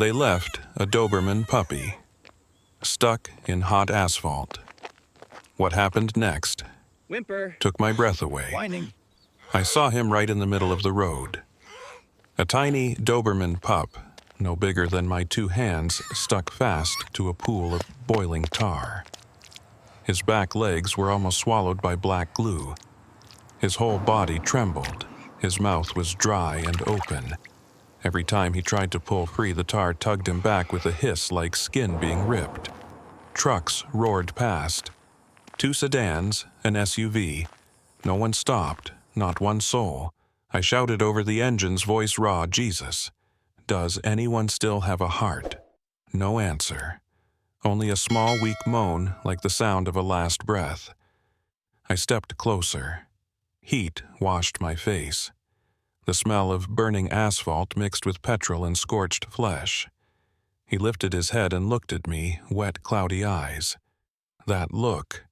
They left a Doberman puppy, stuck in hot asphalt. What happened next Whimper. took my breath away. Whining. I saw him right in the middle of the road. A tiny Doberman pup, no bigger than my 2 hands, stuck fast to a pool of boiling tar. His back legs were almost swallowed by black glue. His whole body trembled. His mouth was dry and open. Every time he tried to pull free, the tar tugged him back with a hiss like skin being ripped. Trucks roared past. 2 sedans, an SUV. No one stopped, not one soul. I shouted over the engines, voice raw, "Jesus, does anyone still have a heart?" No answer. Only a small, weak moan like the sound of a last breath. I stepped closer. Heat washed my face. The smell of burning asphalt mixed with petrol and scorched flesh. He lifted his head and looked at me, wet, cloudy eyes. That look.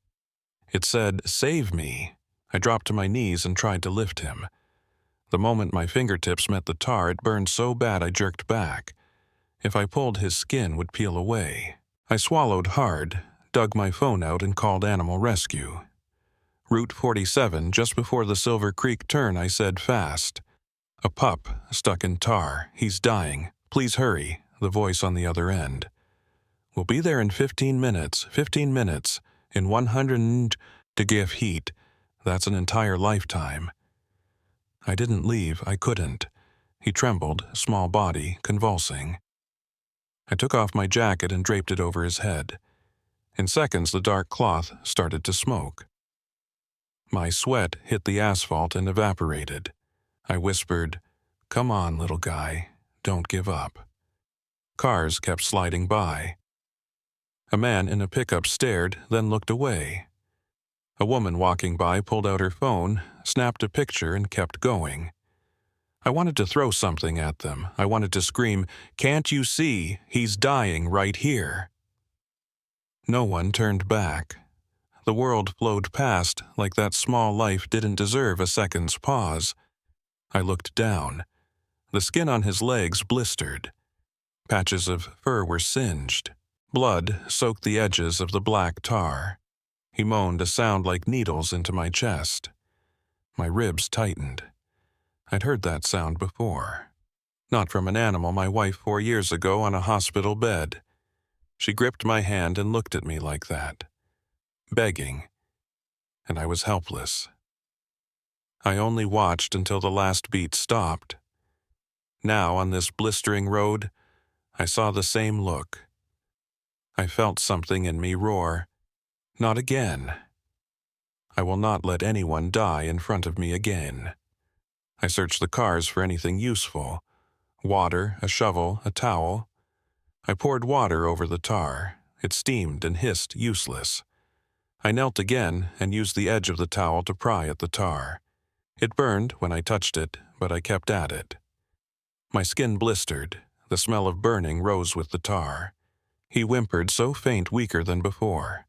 It said, "Save me." I dropped to my knees and tried to lift him. The moment my fingertips met the tar, it burned so bad I jerked back. If I pulled, his skin would peel away. I swallowed hard, dug my phone out, and called Animal Rescue. Route 47, just before the Silver Creek turn, I said fast. "A pup, stuck in tar. He's dying. Please hurry," the voice on the other end. "We'll be there in 15 minutes. 15 minutes. In 100 to give heat. That's an entire lifetime." I didn't leave. I couldn't. He trembled, small body, convulsing. I took off my jacket and draped it over his head. In seconds, the dark cloth started to smoke. My sweat hit the asphalt and evaporated. I whispered, "Come on, little guy. Don't give up." Cars kept sliding by. A man in a pickup stared, then looked away. A woman walking by pulled out her phone, snapped a picture, and kept going. I wanted to throw something at them. I wanted to scream, "Can't you see? He's dying right here." No one turned back. The world flowed past like that small life didn't deserve a second's pause. I looked down. The skin on his legs blistered. Patches of fur were singed. Blood soaked the edges of the black tar. He moaned a sound like needles into my chest. My ribs tightened. I'd heard that sound before. Not from an animal, my wife 4 years ago on a hospital bed. She gripped my hand and looked at me like that, begging, and I was helpless. I only watched until the last beat stopped. Now, on this blistering road, I saw the same look. I felt something in me roar, "Not again. I will not let anyone die in front of me again." I searched the cars for anything useful. Water, a shovel, a towel. I poured water over the tar. It steamed and hissed, useless. I knelt again and used the edge of the towel to pry at the tar. It burned when I touched it, but I kept at it. My skin blistered. The smell of burning rose with the tar. He whimpered, so faint, weaker than before.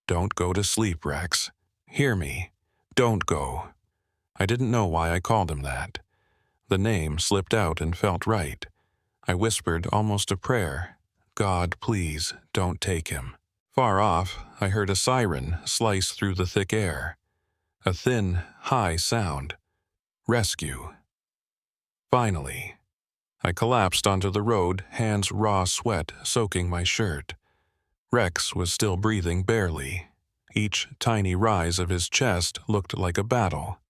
"Don't go to sleep, Rex. Hear me. Don't go." I didn't know why I called him that. The name slipped out and felt right. I whispered, almost a prayer, "God, please, don't take him." Far off, I heard a siren slice through the thick air. A thin, high sound. Rescue. Finally. I collapsed onto the road, hands raw sweat soaking my shirt. Rex was still breathing barely. Each tiny rise of his chest looked like a battle.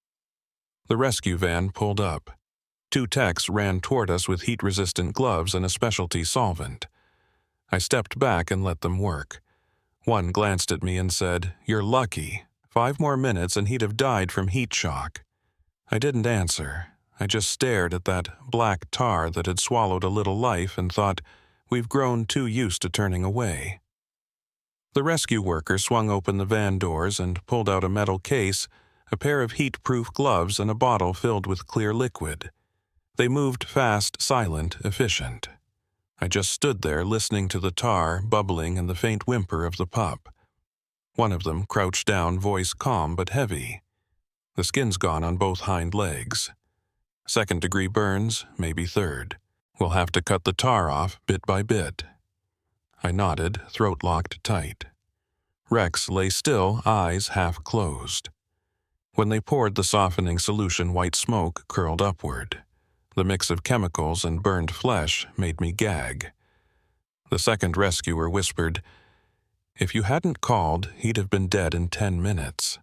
The rescue van pulled up. 2 techs ran toward us with heat-resistant gloves and a specialty solvent. I stepped back and let them work. One glanced at me and said, "You're lucky. 5 more minutes and he'd have died from heat shock." I didn't answer. I just stared at that black tar that had swallowed a little life and thought, we've grown too used to turning away. The rescue worker swung open the van doors and pulled out a metal case, a pair of heat-proof gloves, and a bottle filled with clear liquid. They moved fast, silent, efficient. I just stood there listening to the tar bubbling and the faint whimper of the pup. One of them crouched down, voice calm but heavy. The skin's gone on both hind legs. 2nd-degree burns, maybe 3rd. We'll have to cut the tar off bit by bit. I nodded, throat locked tight. Rex lay still, eyes half closed. When they poured the softening solution, white smoke curled upward. The mix of chemicals and burned flesh made me gag. The second rescuer whispered, "If you hadn't called, he'd have been dead in 10 minutes.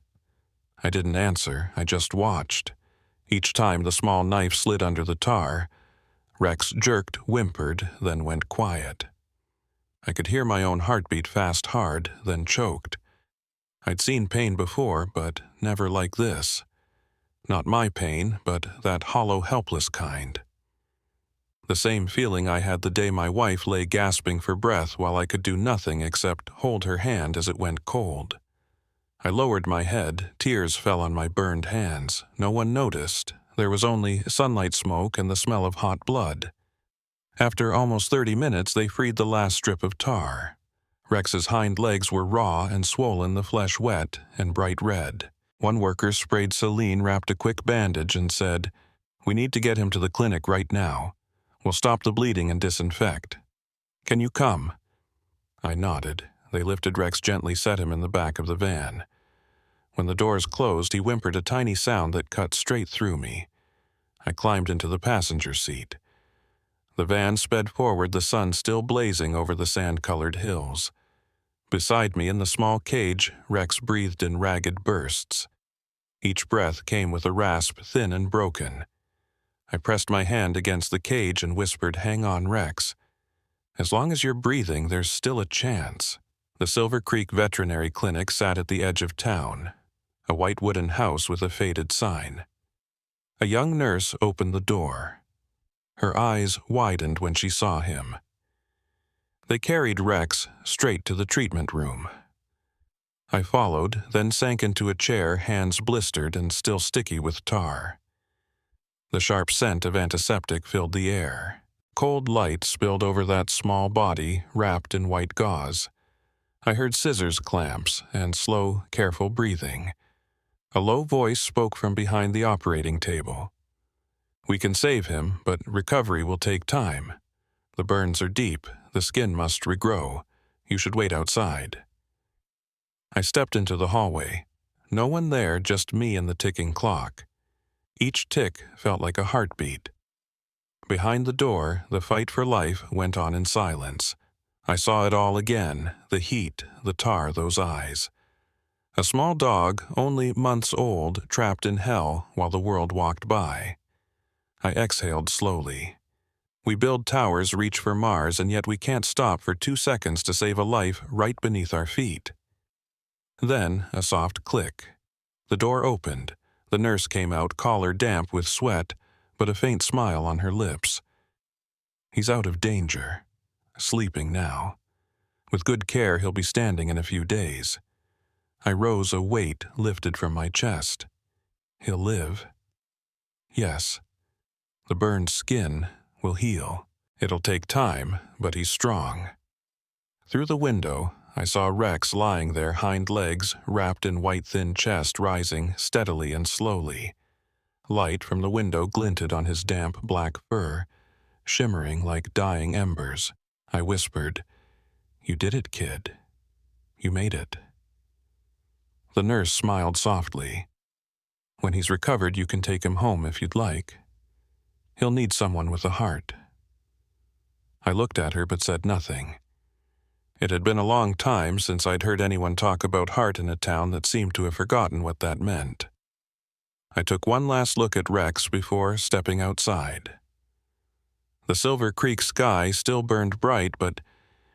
I didn't answer, I just watched. Each time the small knife slid under the tar, Rex jerked, whimpered, then went quiet. I could hear my own heartbeat fast hard, then choked. I'd seen pain before, but never like this. Not my pain, but that hollow, helpless kind. The same feeling I had the day my wife lay gasping for breath while I could do nothing except hold her hand as it went cold. I lowered my head, tears fell on my burned hands. No one noticed. There was only sunlight smoke and the smell of hot blood. After almost 30 minutes, they freed the last strip of tar. Rex's hind legs were raw and swollen, the flesh wet and bright red. One worker sprayed saline, wrapped a quick bandage, and said, "We need to get him to the clinic right now. We'll stop the bleeding and disinfect. Can you come?" I nodded. They lifted Rex, gently set him in the back of the van. When the doors closed, he whimpered a tiny sound that cut straight through me. I climbed into the passenger seat. The van sped forward, the sun still blazing over the sand-colored hills. Beside me in the small cage, Rex breathed in ragged bursts. Each breath came with a rasp, thin and broken. I pressed my hand against the cage and whispered, "Hang on, Rex. As long as you're breathing, there's still a chance." The Silver Creek Veterinary Clinic sat at the edge of town, a white wooden house with a faded sign. A young nurse opened the door. Her eyes widened when she saw him. They carried Rex straight to the treatment room. I followed, then sank into a chair, hands blistered and still sticky with tar. The sharp scent of antiseptic filled the air. Cold light spilled over that small body wrapped in white gauze. I heard scissors clamps and slow, careful breathing. A low voice spoke from behind the operating table. "We can save him, but recovery will take time. The burns are deep. The skin must regrow. You should wait outside." I stepped into the hallway. No one there, just me and the ticking clock. Each tick felt like a heartbeat. Behind the door, the fight for life went on in silence. I saw it all again, the heat, the tar, those eyes. A small dog, only months old, trapped in hell while the world walked by. I exhaled slowly. We build towers, reach for Mars, and yet we can't stop for 2 seconds to save a life right beneath our feet. Then a soft click. The door opened. The nurse came out, collar damp with sweat, but a faint smile on her lips. "He's out of danger. Sleeping now. With good care, he'll be standing in a few days." I rose, a weight lifted from my chest. "He'll live?" "Yes. The burned skin will heal. It'll take time, but he's strong." Through the window, I saw Rex lying there, hind legs wrapped in white thin chest, rising steadily and slowly. Light from the window glinted on his damp black fur, shimmering like dying embers. I whispered, "You did it, kid. You made it." The nurse smiled softly. "When he's recovered, you can take him home if you'd like. He'll need someone with a heart." I looked at her but said nothing. It had been a long time since I'd heard anyone talk about heart in a town that seemed to have forgotten what that meant. I took one last look at Rex before stepping outside. The Silver Creek sky still burned bright, but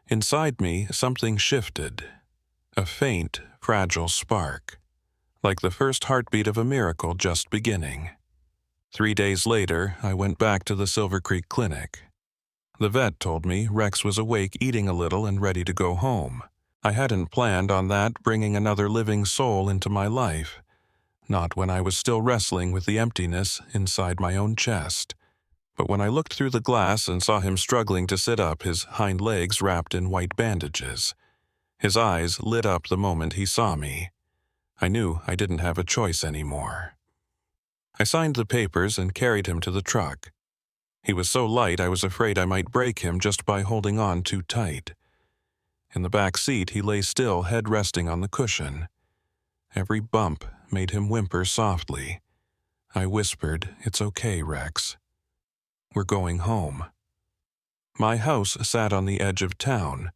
inside me something shifted. A faint, fragile spark, like the first heartbeat of a miracle just beginning. 3 days later, I went back to the Silver Creek Clinic. The vet told me Rex was awake, eating a little, and ready to go home. I hadn't planned on that, bringing another living soul into my life. Not when I was still wrestling with the emptiness inside my own chest. But when I looked through the glass and saw him struggling to sit up, his hind legs wrapped in white bandages. His eyes lit up the moment he saw me. I knew I didn't have a choice anymore. I signed the papers and carried him to the truck. He was so light I was afraid I might break him just by holding on too tight. In the back seat, he lay still, head resting on the cushion. Every bump made him whimper softly. I whispered, "It's okay, Rex. We're going home." My house sat on the edge of town,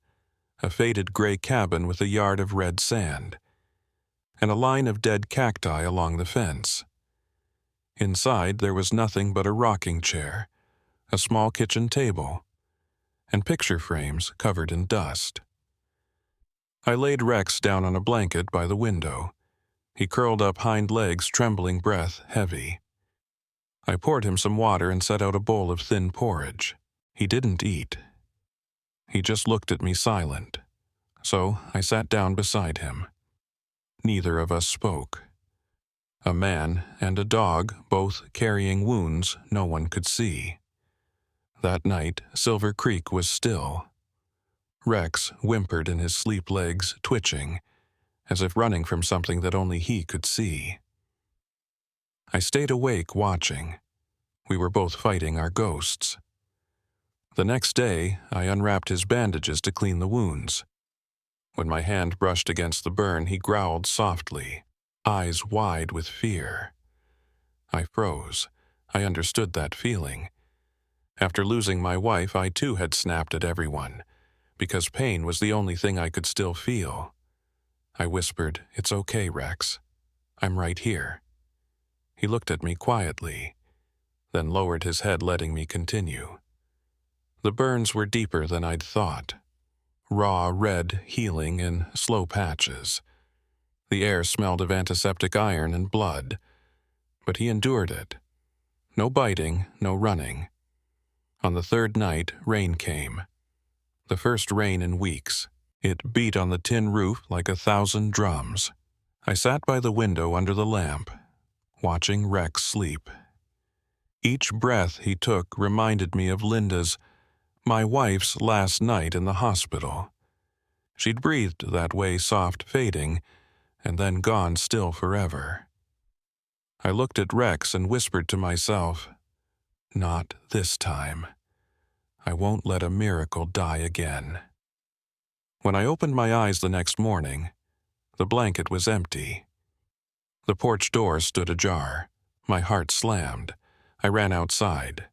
a faded gray cabin with a yard of red sand, and a line of dead cacti along the fence. Inside, there was nothing but a rocking chair, a small kitchen table, and picture frames covered in dust. I laid Rex down on a blanket by the window. He curled up, hind legs trembling, breath heavy. I poured him some water and set out a bowl of thin porridge. He didn't eat. He just looked at me silent. So I sat down beside him. Neither of us spoke. A man and a dog, both carrying wounds no one could see. That night, Silver Creek was still. Rex whimpered in his sleep, legs twitching, as if running from something that only he could see. I stayed awake watching. We were both fighting our ghosts. The next day, I unwrapped his bandages to clean the wounds. When my hand brushed against the burn, he growled softly, eyes wide with fear. I froze. I understood that feeling. After losing my wife, I too had snapped at everyone, because pain was the only thing I could still feel. I whispered, "It's okay, Rex. I'm right here." He looked at me quietly, then lowered his head, letting me continue. The burns were deeper than I'd thought. Raw red, healing in slow patches. The air smelled of antiseptic iron and blood, but he endured it. No biting, no running. On the third night, rain came. The first rain in weeks. It beat on the tin roof like 1,000 drums. I sat by the window under the lamp, watching Rex sleep. Each breath he took reminded me of Linda's, my wife's, last night in the hospital. She'd breathed that way, soft, fading, and then gone still forever. I looked at Rex and whispered to myself, "Not this time. I won't let a miracle die again." When I opened my eyes the next morning, the blanket was empty. The porch door stood ajar. My heart slammed. I ran outside.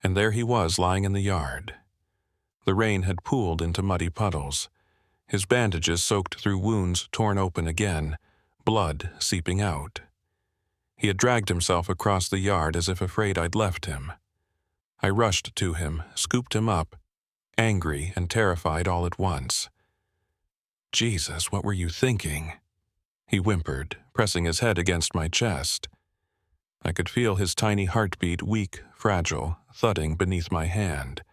And there he was, lying in the yard. The rain had pooled into muddy puddles. His bandages soaked through wounds torn open again, blood seeping out. He had dragged himself across the yard as if afraid I'd left him. I rushed to him, scooped him up, angry and terrified all at once. "Jesus, what were you thinking?" he whimpered, pressing his head against my chest. I could feel his tiny heartbeat, weak, fragile, thudding beneath my hand.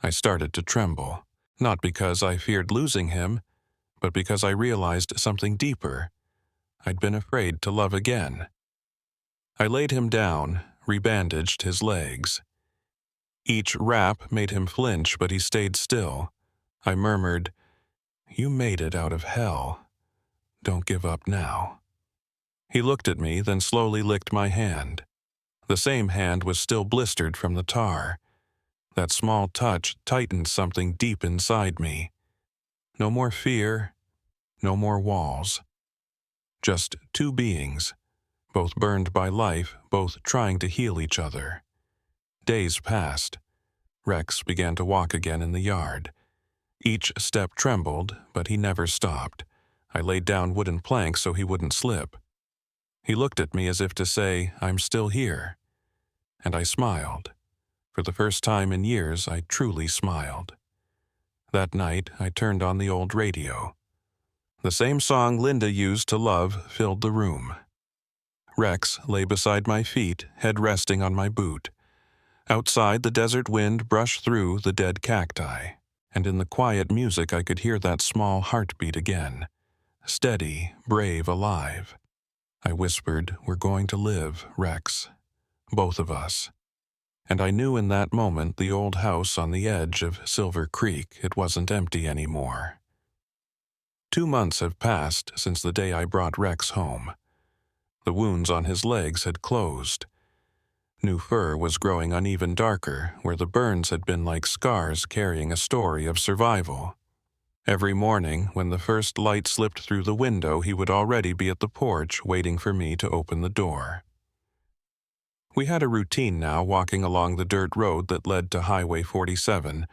I started to tremble, not because I feared losing him, but because I realized something deeper. I'd been afraid to love again. I laid him down, rebandaged his legs. Each wrap made him flinch, but he stayed still. I murmured, "You made it out of hell. Don't give up now." He looked at me, then slowly licked my hand. The same hand was still blistered from the tar. That small touch tightened something deep inside me. No more fear, no more walls. Just two beings, both burned by life, both trying to heal each other. Days passed. Rex began to walk again in the yard. Each step trembled, but he never stopped. I laid down wooden planks so he wouldn't slip. He looked at me as if to say, "I'm still here." And I smiled. For the first time in years, I truly smiled. That night, I turned on the old radio. The same song Linda used to love filled the room. Rex lay beside my feet, head resting on my boot. Outside, the desert wind brushed through the dead cacti, and in the quiet music I could hear that small heartbeat again. Steady, brave, alive. I whispered, "We're going to live, Rex. Both of us." And I knew in that moment the old house on the edge of Silver Creek, it wasn't empty anymore. 2 months have passed since the day I brought Rex home. The wounds on his legs had closed. New fur was growing uneven darker, where the burns had been like scars carrying a story of survival. Every morning, when the first light slipped through the window, he would already be at the porch waiting for me to open the door. We had a routine now, walking along the dirt road that led to Highway 47,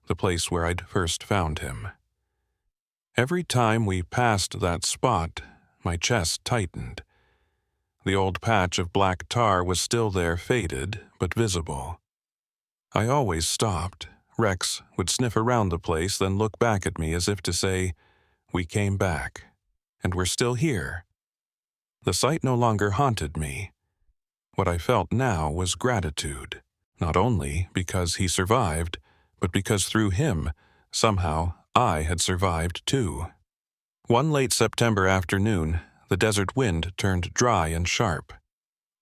the place where I'd first found him. Every time we passed that spot, my chest tightened. The old patch of black tar was still there, faded, but visible. I always stopped. Rex would sniff around the place, then look back at me as if to say, "We came back, and we're still here." The sight no longer haunted me. What I felt now was gratitude, not only because he survived, but because through him, somehow, I had survived too. One late September afternoon, the desert wind turned dry and sharp.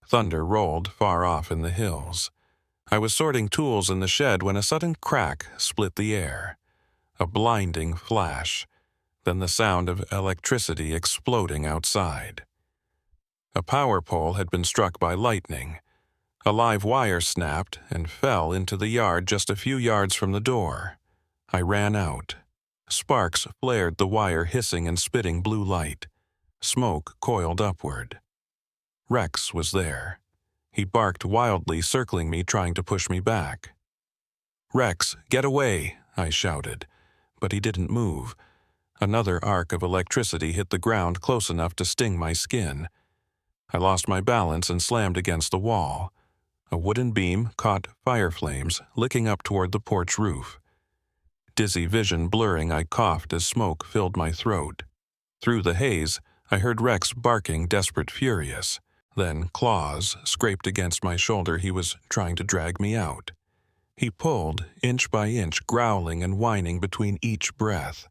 Thunder rolled far off in the hills. I was sorting tools in the shed when a sudden crack split the air. A blinding flash, then the sound of electricity exploding outside. A power pole had been struck by lightning. A live wire snapped and fell into the yard just a few yards from the door. I ran out. Sparks flared, the wire hissing and spitting blue light. Smoke coiled upward. Rex was there. He barked wildly, circling me, trying to push me back. "Rex, get away!" I shouted, but he didn't move. Another arc of electricity hit the ground close enough to sting my skin. I lost my balance and slammed against the wall. A wooden beam caught fire flames, licking up toward the porch roof. Dizzy vision blurring, I coughed as smoke filled my throat. Through the haze, I heard Rex barking, desperate, furious. Then claws scraped against my shoulder. He was trying to drag me out. He pulled, inch by inch, growling and whining between each breath.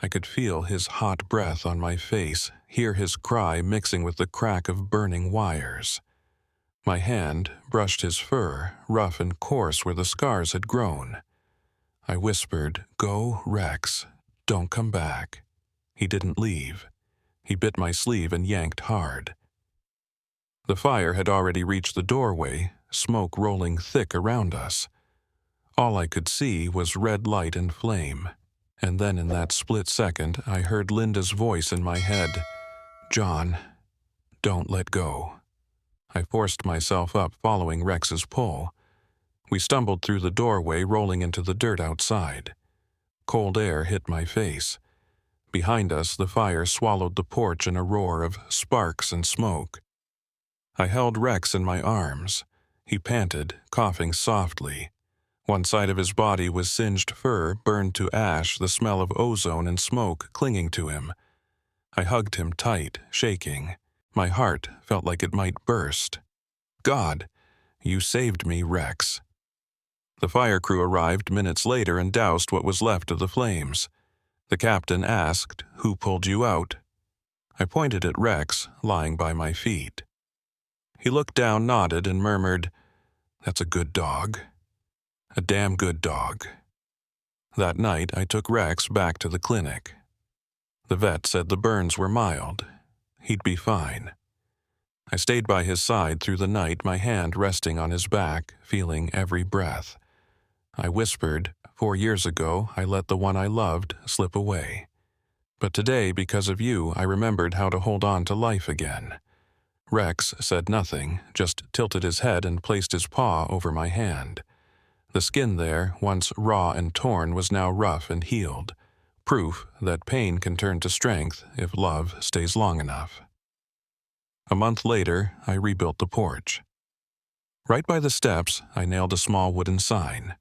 I could feel his hot breath on my face, hear his cry mixing with the crack of burning wires. My hand brushed his fur, rough and coarse where the scars had grown. I whispered, "Go, Rex. Don't come back." He didn't leave. He bit my sleeve and yanked hard. The fire had already reached the doorway, smoke rolling thick around us. All I could see was red light and flame. And then in that split second, I heard Linda's voice in my head, "John, don't let go." I forced myself up, following Rex's pull. We stumbled through the doorway, rolling into the dirt outside. Cold air hit my face. Behind us, the fire swallowed the porch in a roar of sparks and smoke. I held Rex in my arms. He panted, coughing softly. One side of his body was singed fur, burned to ash, the smell of ozone and smoke clinging to him. I hugged him tight, shaking. My heart felt like it might burst. "God, you saved me, Rex." The fire crew arrived minutes later and doused what was left of the flames. The captain asked, "Who pulled you out?" I pointed at Rex, lying by my feet. He looked down, nodded, and murmured, "That's a good dog. A damn good dog." That night, I took Rex back to the clinic. The vet said the burns were mild. He'd be fine. I stayed by his side through the night, my hand resting on his back, feeling every breath. I whispered, 4 years ago, I let the one I loved slip away. But today, because of you, I remembered how to hold on to life again. Rex said nothing, just tilted his head and placed his paw over my hand. The skin there, once raw and torn, was now rough and healed, proof that pain can turn to strength if love stays long enough. A month later, I rebuilt the porch. Right by the steps, I nailed a small wooden sign.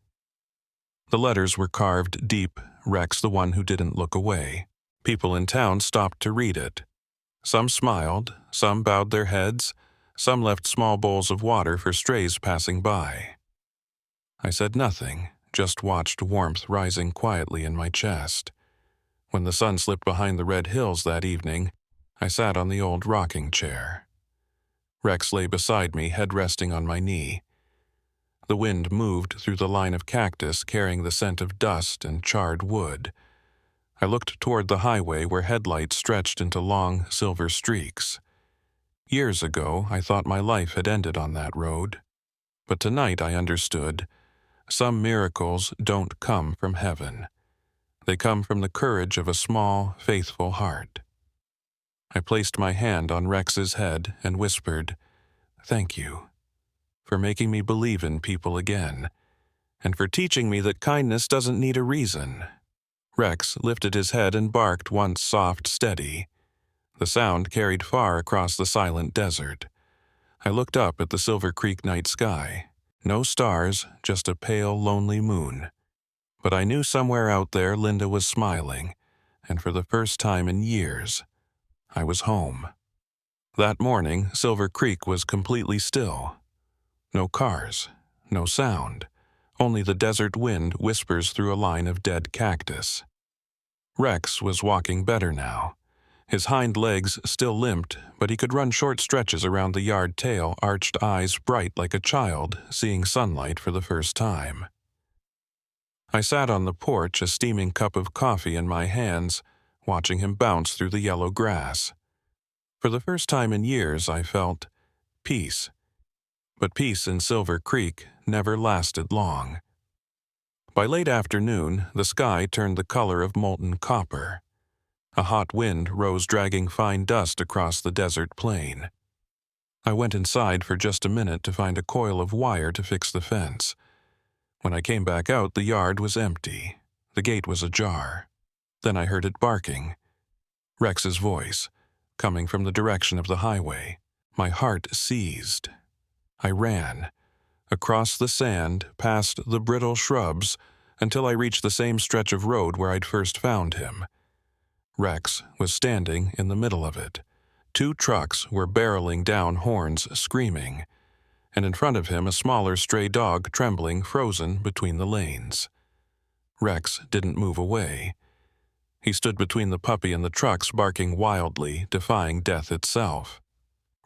The letters were carved deep, Rex the one who didn't look away. People in town stopped to read it. Some smiled, some bowed their heads, some left small bowls of water for strays passing by. I said nothing, just watched warmth rising quietly in my chest. When the sun slipped behind the red hills that evening, I sat on the old rocking chair. Rex lay beside me, head resting on my knee. The wind moved through the line of cactus, carrying the scent of dust and charred wood. I looked toward the highway where headlights stretched into long silver streaks. Years ago, I thought my life had ended on that road. But tonight I understood. Some miracles don't come from heaven. They come from the courage of a small, faithful heart. I placed my hand on Rex's head and whispered, "Thank you for making me believe in people again, and for teaching me that kindness doesn't need a reason." Rex lifted his head and barked once soft, steady. The sound carried far across the silent desert. I looked up at the Silver Creek night sky. No stars, just a pale, lonely moon. But I knew somewhere out there Linda was smiling, and for the first time in years, I was home. That morning, Silver Creek was completely still. No cars, no sound. Only the desert wind whispers through a line of dead cactus. Rex was walking better now. His hind legs still limped, but he could run short stretches around the yard, tail arched, eyes bright like a child seeing sunlight for the first time. I sat on the porch, a steaming cup of coffee in my hands, watching him bounce through the yellow grass. For the first time in years, I felt peace. But peace in Silver Creek never lasted long. By late afternoon, the sky turned the color of molten copper. A hot wind rose, dragging fine dust across the desert plain. I went inside for just a minute to find a coil of wire to fix the fence. When I came back out, the yard was empty. The gate was ajar. Then I heard it barking. Rex's voice, coming from the direction of the highway. My heart seized. I ran, across the sand, past the brittle shrubs, until I reached the same stretch of road where I'd first found him. Rex was standing in the middle of it. 2 trucks were barreling down, horns screaming, and in front of him a smaller stray dog trembling, frozen between the lanes. Rex didn't move away. He stood between the puppy and the trucks, barking wildly, defying death itself.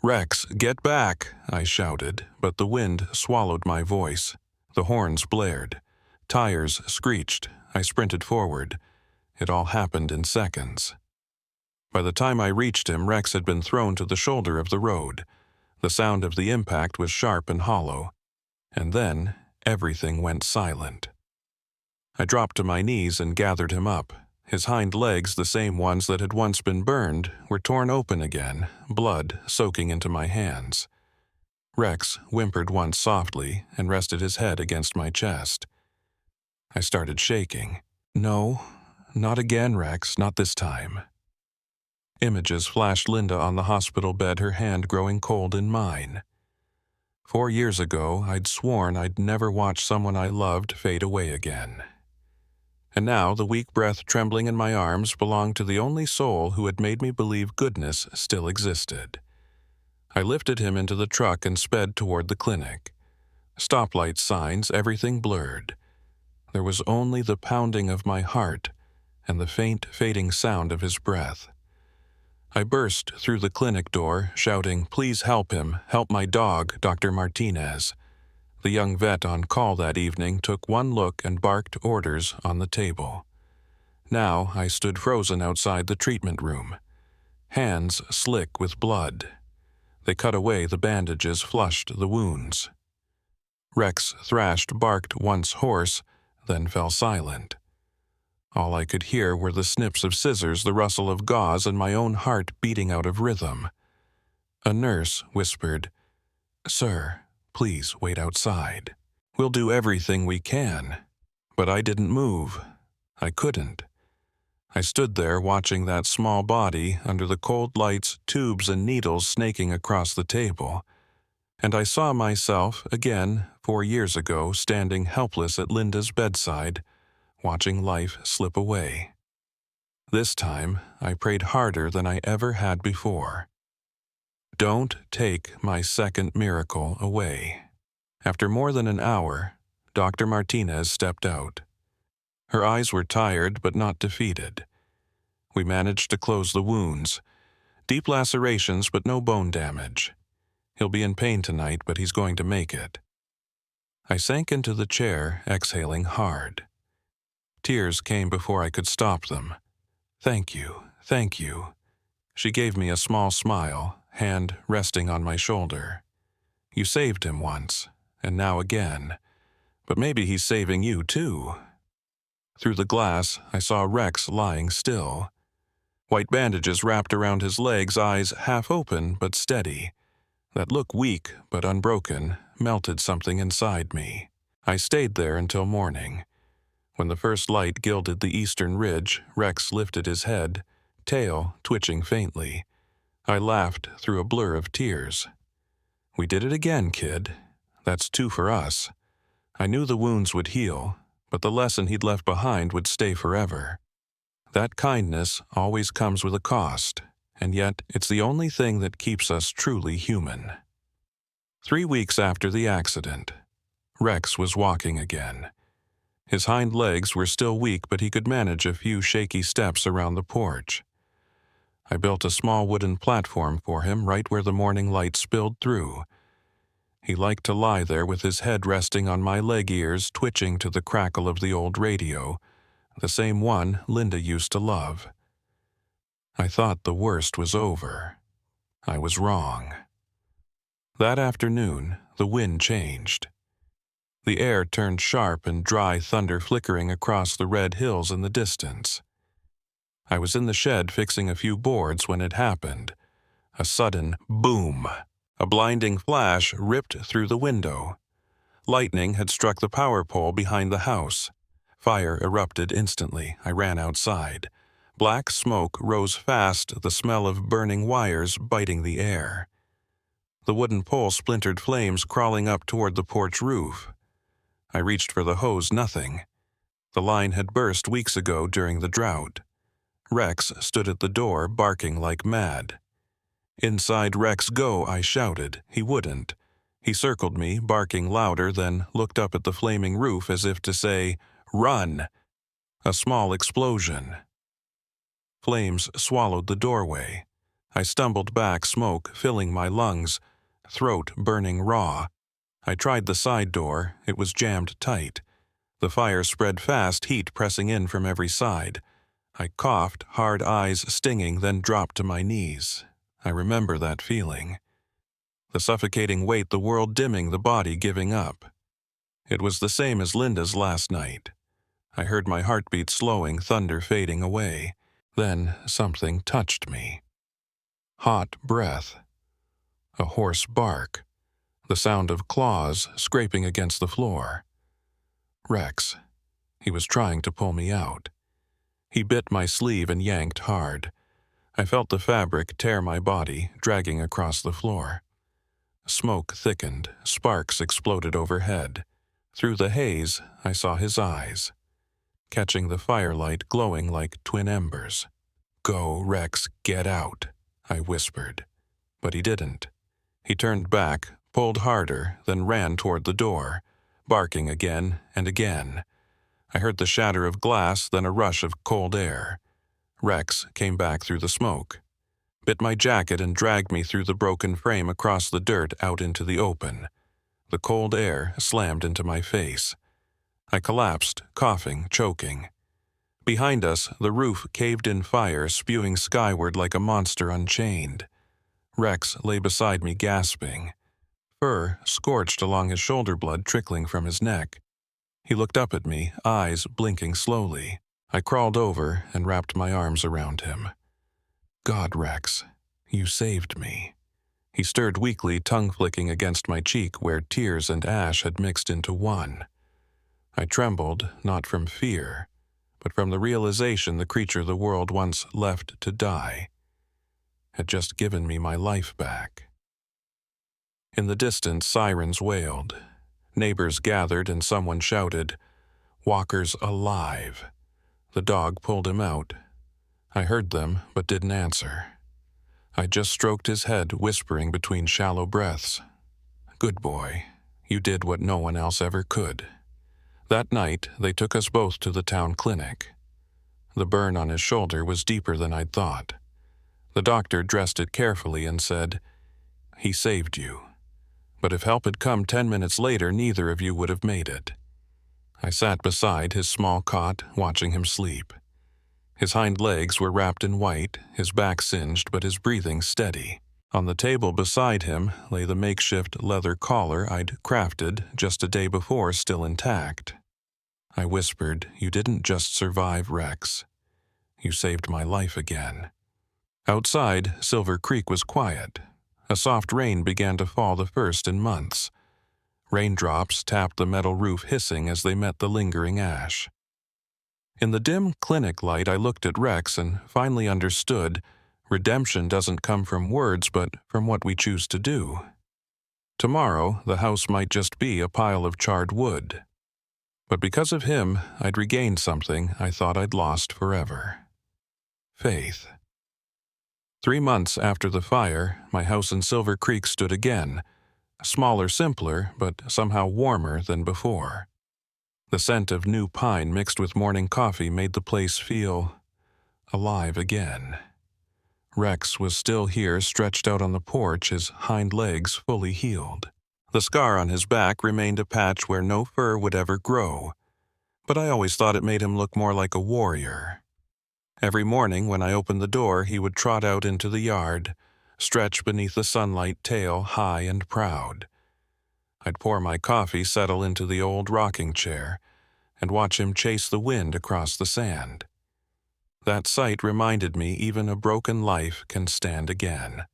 "Rex, get back!" I shouted, but the wind swallowed my voice. The horns blared. Tires screeched. I sprinted forward. It all happened in seconds. By the time I reached him, Rex had been thrown to the shoulder of the road. The sound of the impact was sharp and hollow. And then everything went silent. I dropped to my knees and gathered him up. His hind legs, the same ones that had once been burned, were torn open again, blood soaking into my hands. Rex whimpered once softly and rested his head against my chest. I started shaking. "No, not again, Rex, not this time." Images flashed Linda on the hospital bed, her hand growing cold in mine. 4 years ago, I'd sworn I'd never watch someone I loved fade away again. And now the weak breath trembling in my arms belonged to the only soul who had made me believe goodness still existed. I lifted him into the truck and sped toward the clinic. Stoplight signs, everything blurred. There was only the pounding of my heart and the faint, fading sound of his breath. I burst through the clinic door, shouting, "Please help him, help my dog, Dr. Martinez." The young vet on call that evening took one look and barked orders on the table. Now I stood frozen outside the treatment room, hands slick with blood. They cut away the bandages, flushed the wounds. Rex thrashed, barked once hoarse, then fell silent. All I could hear were the snips of scissors, the rustle of gauze, and my own heart beating out of rhythm. A nurse whispered, "Sir, please wait outside. We'll do everything we can." But I didn't move. I couldn't. I stood there watching that small body under the cold lights, tubes and needles snaking across the table. And I saw myself again 4 years ago, standing helpless at Linda's bedside, watching life slip away. This time, I prayed harder than I ever had before. Don't take my second miracle away. After more than an hour, Dr. Martinez stepped out. Her eyes were tired but not defeated. We managed to close the wounds. Deep lacerations but no bone damage. He'll be in pain tonight, but he's going to make it. I sank into the chair, exhaling hard. Tears came before I could stop them. "Thank you, thank you." She gave me a small smile, hand resting on my shoulder. "You saved him once, and now again. But maybe he's saving you, too. Through the glass, I saw Rex lying still. White bandages wrapped around his legs, eyes half open but steady. That look weak but unbroken melted something inside me. I stayed there until morning. When the first light gilded the eastern ridge, Rex lifted his head, tail twitching faintly. I laughed through a blur of tears. "We did it again, kid. That's 2 for us." I knew the wounds would heal, but the lesson he'd left behind would stay forever. That kindness always comes with a cost, and yet it's the only thing that keeps us truly human. 3 weeks after the accident, Rex was walking again. His hind legs were still weak, but he could manage a few shaky steps around the porch. I built a small wooden platform for him right where the morning light spilled through. He liked to lie there with his head resting on my leg ears, twitching to the crackle of the old radio, the same one Linda used to love. I thought the worst was over. I was wrong. That afternoon, the wind changed. The air turned sharp and dry, thunder flickering across the red hills in the distance. I was in the shed fixing a few boards when it happened. A sudden boom. A blinding flash ripped through the window. Lightning had struck the power pole behind the house. Fire erupted instantly. I ran outside. Black smoke rose fast, the smell of burning wires biting the air. The wooden pole splintered, flames crawling up toward the porch roof. I reached for the hose, nothing. The line had burst weeks ago during the drought. Rex stood at the door, barking like mad. "Inside, Rex, go," I shouted. He wouldn't. He circled me, barking louder, then looked up at the flaming roof as if to say, "Run!" A small explosion. Flames swallowed the doorway. I stumbled back, smoke filling my lungs, throat burning raw. I tried the side door. It was jammed tight. The fire spread fast, heat pressing in from every side. I coughed, hard eyes stinging, then dropped to my knees. I remember that feeling. The suffocating weight, the world dimming, the body giving up. It was the same as Linda's last night. I heard my heartbeat slowing, thunder fading away. Then something touched me. Hot breath. A hoarse bark. The sound of claws scraping against the floor. Rex. He was trying to pull me out. He bit my sleeve and yanked hard. I felt the fabric tear my body, dragging across the floor. Smoke thickened, sparks exploded overhead. Through the haze, I saw his eyes, catching the firelight glowing like twin embers. "Go, Rex, get out," I whispered. But he didn't. He turned back, pulled harder, then ran toward the door, barking again and again. I heard the shatter of glass, then a rush of cold air. Rex came back through the smoke, bit my jacket and dragged me through the broken frame across the dirt out into the open. The cold air slammed into my face. I collapsed, coughing, choking. Behind us, the roof caved in fire, spewing skyward like a monster unchained. Rex lay beside me, gasping. Fur scorched along his shoulder, blood trickling from his neck. He looked up at me, eyes blinking slowly. I crawled over and wrapped my arms around him. "God, Rex, you saved me." He stirred weakly, tongue flicking against my cheek where tears and ash had mixed into one. I trembled, not from fear, but from the realization the creature the world once left to die had just given me my life back. In the distance, sirens wailed. Neighbors gathered and someone shouted, "Walker's alive." The dog pulled him out. I heard them, but didn't answer. I just stroked his head, whispering between shallow breaths, "Good boy, you did what no one else ever could." That night, they took us both to the town clinic. The burn on his shoulder was deeper than I'd thought. The doctor dressed it carefully and said, "He saved you. But if help had come 10 minutes later, neither of you would have made it." I sat beside his small cot, watching him sleep. His hind legs were wrapped in white, his back singed, but his breathing steady. On the table beside him lay the makeshift leather collar I'd crafted just a day before, still intact. I whispered, "You didn't just survive, Rex. You saved my life again." Outside, Silver Creek was quiet. A soft rain began to fall, the first in months. Raindrops tapped the metal roof, hissing as they met the lingering ash. In the dim clinic light, I looked at Rex and finally understood redemption doesn't come from words, but from what we choose to do. Tomorrow, the house might just be a pile of charred wood. But because of him, I'd regained something I thought I'd lost forever. Faith. 3 months after the fire, my house in Silver Creek stood again, smaller, simpler, but somehow warmer than before. The scent of new pine mixed with morning coffee made the place feel alive again. Rex was still here, stretched out on the porch, his hind legs fully healed. The scar on his back remained a patch where no fur would ever grow, but I always thought it made him look more like a warrior. Every morning when I opened the door, he would trot out into the yard, stretch beneath the sunlight, tail high and proud. I'd pour my coffee, settle into the old rocking chair, and watch him chase the wind across the sand. That sight reminded me even a broken life can stand again.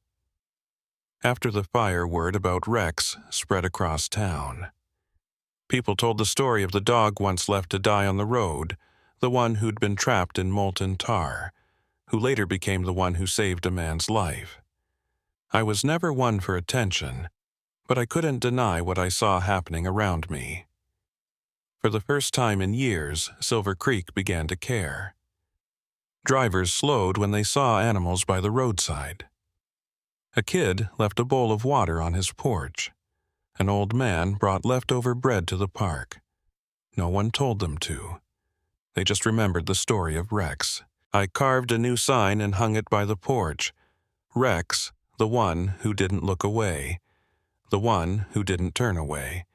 After the fire, word about Rex spread across town. People told the story of the dog once left to die on the road, the one who'd been trapped in molten tar, who later became the one who saved a man's life. I was never one for attention, but I couldn't deny what I saw happening around me. For the first time in years, Silver Creek began to care. Drivers slowed when they saw animals by the roadside. A kid left a bowl of water on his porch. An old man brought leftover bread to the park. No one told them to. They just remembered the story of Rex. I carved a new sign and hung it by the porch. Rex, the one who didn't look away. The one who didn't turn away.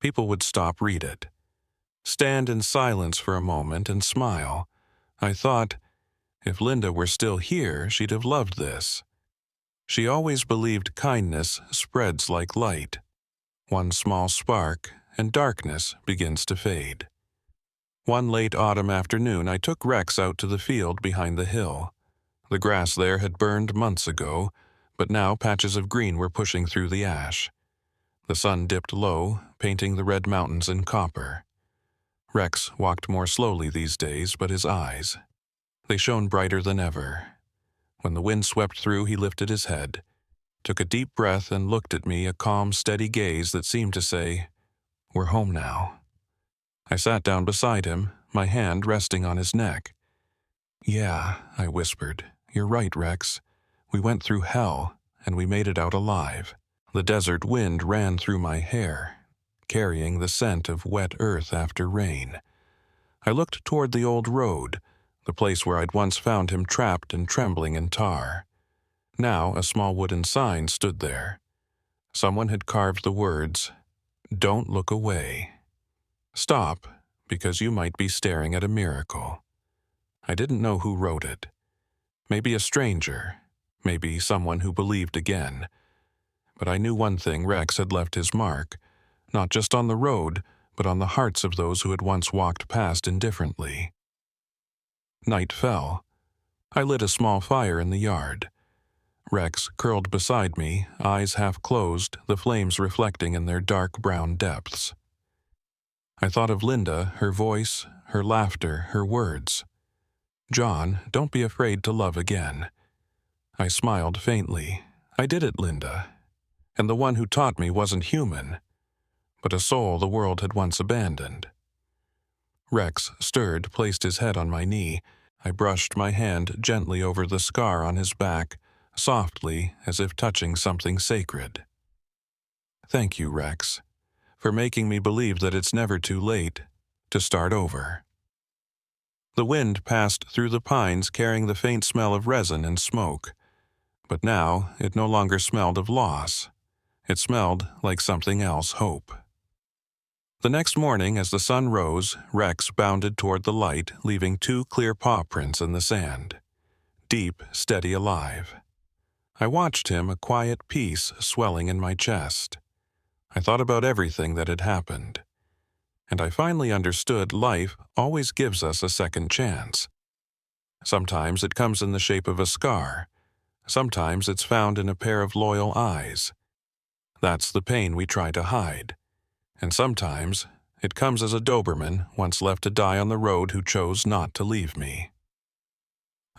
People would stop, read it, stand in silence for a moment and smile. I thought, if Linda were still here, she'd have loved this. She always believed kindness spreads like light. One small spark, and darkness begins to fade. One late autumn afternoon, I took Rex out to the field behind the hill. The grass there had burned months ago, but now patches of green were pushing through the ash. The sun dipped low, painting the red mountains in copper. Rex walked more slowly these days, but his eyes, they shone brighter than ever. When the wind swept through, he lifted his head, took a deep breath, and looked at me, a calm, steady gaze that seemed to say, "We're home now." I sat down beside him, my hand resting on his neck. "Yeah," I whispered, "you're right, Rex. We went through hell, and we made it out alive." The desert wind ran through my hair, carrying the scent of wet earth after rain. I looked toward the old road, the place where I'd once found him trapped and trembling in tar. Now a small wooden sign stood there. Someone had carved the words, "Don't look away. Stop, because you might be staring at a miracle." I didn't know who wrote it. Maybe a stranger, maybe someone who believed again. But I knew one thing: Rex had left his mark, not just on the road, but on the hearts of those who had once walked past indifferently. Night fell. I lit a small fire in the yard. Rex curled beside me, eyes half closed, the flames reflecting in their dark brown depths. I thought of Linda, her voice, her laughter, her words. "John, don't be afraid to love again." I smiled faintly. I did it, Linda. And the one who taught me wasn't human, but a soul the world had once abandoned. Rex stirred, placed his head on my knee. I brushed my hand gently over the scar on his back, softly, as if touching something sacred. "Thank you, Rex, for making me believe that it's never too late to start over." The wind passed through the pines, carrying the faint smell of resin and smoke. But now it no longer smelled of loss. It smelled like something else: hope. The next morning, as the sun rose, Rex bounded toward the light, leaving 2 clear paw prints in the sand. Deep, steady, alive. I watched him, a quiet peace swelling in my chest. I thought about everything that had happened, and I finally understood life always gives us a second chance. Sometimes it comes in the shape of a scar. Sometimes it's found in a pair of loyal eyes. That's the pain we try to hide. And sometimes it comes as a Doberman once left to die on the road who chose not to leave me.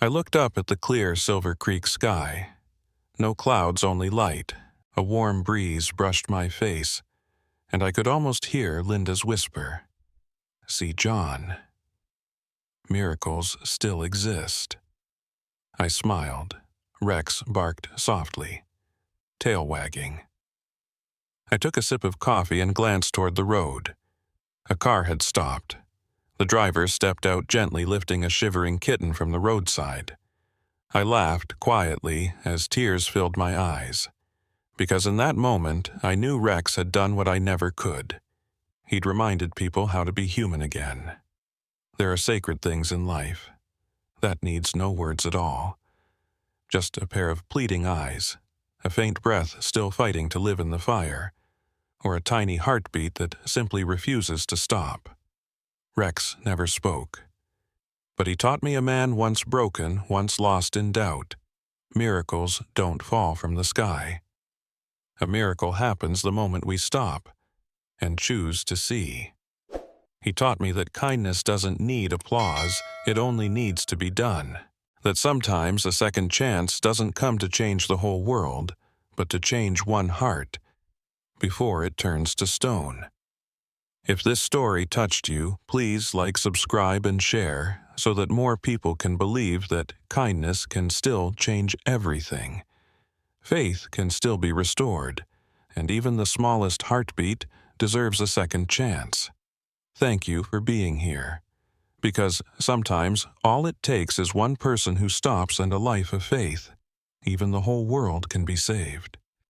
I looked up at the clear Silver Creek sky. No clouds, only light. A warm breeze brushed my face, and I could almost hear Linda's whisper, "See John. Miracles still exist." I smiled. Rex barked softly, tail wagging. I took a sip of coffee and glanced toward the road. A car had stopped. The driver stepped out gently, lifting a shivering kitten from the roadside. I laughed quietly as tears filled my eyes, because in that moment I knew Rex had done what I never could. He'd reminded people how to be human again. There are sacred things in life. That needs no words at all. Just a pair of pleading eyes, a faint breath still fighting to live in the fire, or a tiny heartbeat that simply refuses to stop. Rex never spoke. But he taught me a man once broken, once lost in doubt. Miracles don't fall from the sky. A miracle happens the moment we stop and choose to see. He taught me that kindness doesn't need applause, it only needs to be done. That sometimes a second chance doesn't come to change the whole world, but to change one heart before it turns to stone. If this story touched you, please like, subscribe, and share so that more people can believe that kindness can still change everything. Faith can still be restored, and even the smallest heartbeat deserves a second chance. Thank you for being here, because sometimes all it takes is one person who stops and a life of faith. Even the whole world can be saved.